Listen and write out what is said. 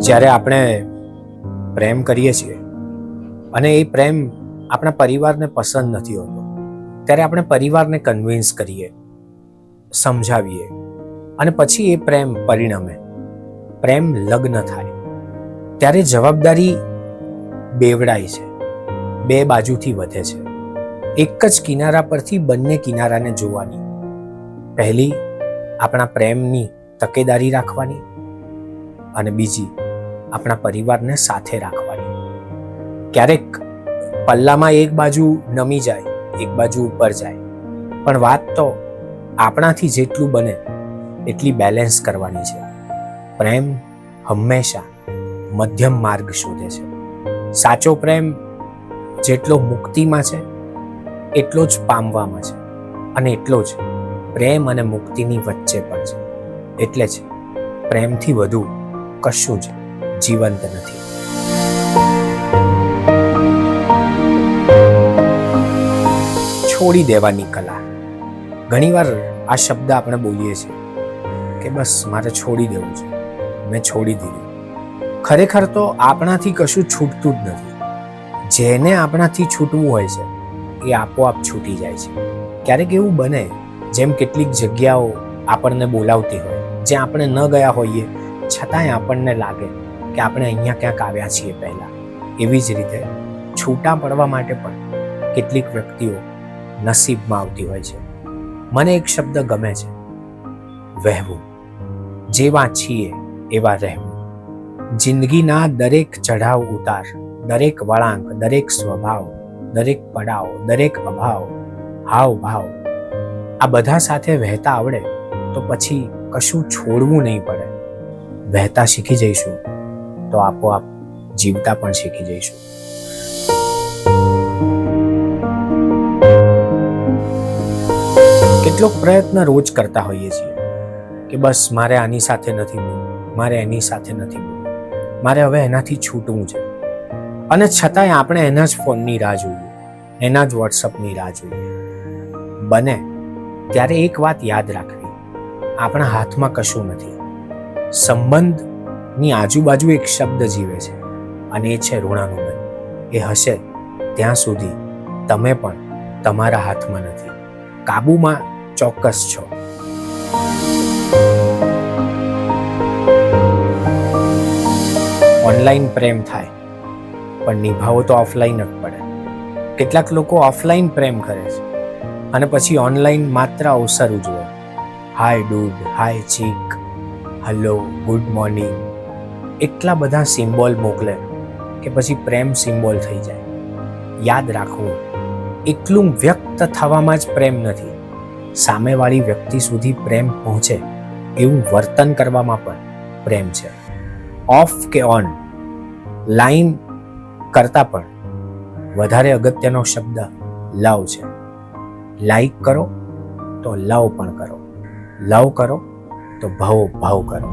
જ્યારે આપણે પ્રેમ કરીએ છીએ અને એ પ્રેમ આપણા પરિવારને પસંદ નથી હોતો, ત્યારે આપણે પરિવારને કન્વિન્સ કરીએ, સમજાવીએ અને પછી એ પ્રેમ પરિણમે, પ્રેમ લગ્ન થાય, ત્યારે જવાબદારી બેવડાય છે, બે બાજુથી વધે છે. એક જ કિનારા પરથી બંને કિનારાને જોવાની. પહેલી આપણા પ્રેમની તકેદારી રાખવાની અને બીજી આપણા પરિવારને સાથે રાખવાની. ક્યારેક પલ્લામાં એક બાજુ નમી જાય, એક બાજુ ઉપર જાય, પણ વાત તો આપણાથી જેટલું બને એટલી બેલેન્સ કરવાની છે. પ્રેમ હંમેશા મધ્યમ માર્ગ શોધે છે. સાચો પ્રેમ જેટલો મુક્તિમાં છે એટલો જ પામવામાં છે, અને એટલો જ પ્રેમ અને મુક્તિની વચ્ચે પણ છે. એટલે જ પ્રેમથી વધુ કશું જ જીવંત નથી. છોડી દેવાની કલા. ઘણીવાર આ શબ્દ આપણે બોલીએ છીએ કે બસ મારે છોડી દેવું છે, મેં છોડી દીધું. ખરેખર તો આપણાથી કશું છૂટતું જ નથી. જેને આપણાથી છૂટવું હોય છે એ આપોઆપ છૂટી જાય છે. ક્યારેક એવું બને જેમ કેટલીક જગ્યાઓ આપણને બોલાવતી હોય, જ્યાં આપણે ન ગયા હોઈએ છતાંય આપણને લાગે કે આપણે અહીંયા ક્યાંક આવ્યા છીએ પહેલા. એવી જ રીતે છૂટા પડવા માટે પણ કેટલીક વ્યક્તિઓ નસીબમાં આવતી હોય છે. મને એક શબ્દ ગમે છે, વહેવું. જેવા છીએ એવા રહેવું. જિંદગીના દરેક ચઢાવ ઉતાર, દરેક વળાંક, દરેક સ્વભાવ, દરેક પડાવ, દરેક અભાવ, હાવ ભાવ, આ બધા સાથે વહેતા આવડે તો પછી કશું છોડવું નહીં પડે. વહેતા શીખી જઈશું તો આપોઆપ જીવતા પણ શીખી જઈશું. કેટલોક પ્રયત્ન રોજ કરતા હોઈએ છીએ કે બસ મારે આની સાથે નથી બોલવું, મારે એની સાથે નથી બોલવું, મારે હવે એનાથી છૂટવું છે. અને છતાંય આપણે એના જ ફોનની રાહ જોઈએ, એના જ વોટ્સઅપની રાહ જોઈએ. બને ત્યારે એક વાત યાદ રાખવી, આપણા હાથમાં કશું નથી. સંબંધની આજુબાજુ એક શબ્દ જીવે છે અને એ છે ઋણાનુબંધ. એ હશે ત્યાં સુધી તમે પણ તમારા હાથમાં નથી. કાબુમાં ચોક્કસ છો. ઓનલાઈન પ્રેમ થાય પણ નિભાવો તો ઓફલાઈન જ પડે. કેટલાક લોકો ઓફલાઈન પ્રેમ કરે છે અને પછી ઓનલાઈન માત્ર અવસર ઉજવે. હાય ડૂડ, હાય ચીક, હલો, ગુડ મોર્નિંગ, એટલા બધા સિમ્બોલ મોકલે કે પછી પ્રેમ સિમ્બોલ થઈ જાય. યાદ રાખવું, એટલું વ્યક્ત થવામાં જ પ્રેમ નથી, સામેવાળી વ્યક્તિ સુધી પ્રેમ પહોંચે એવું વર્તન કરવામાં પણ પ્રેમ છે. ઓફ કે ઓન, લાઈન કરતાં પણ વધારે અગત્યનો શબ્દ લવ છે. લાઈક કરો તો લવ પણ કરો, લવ કરો તો ભાવ કરો.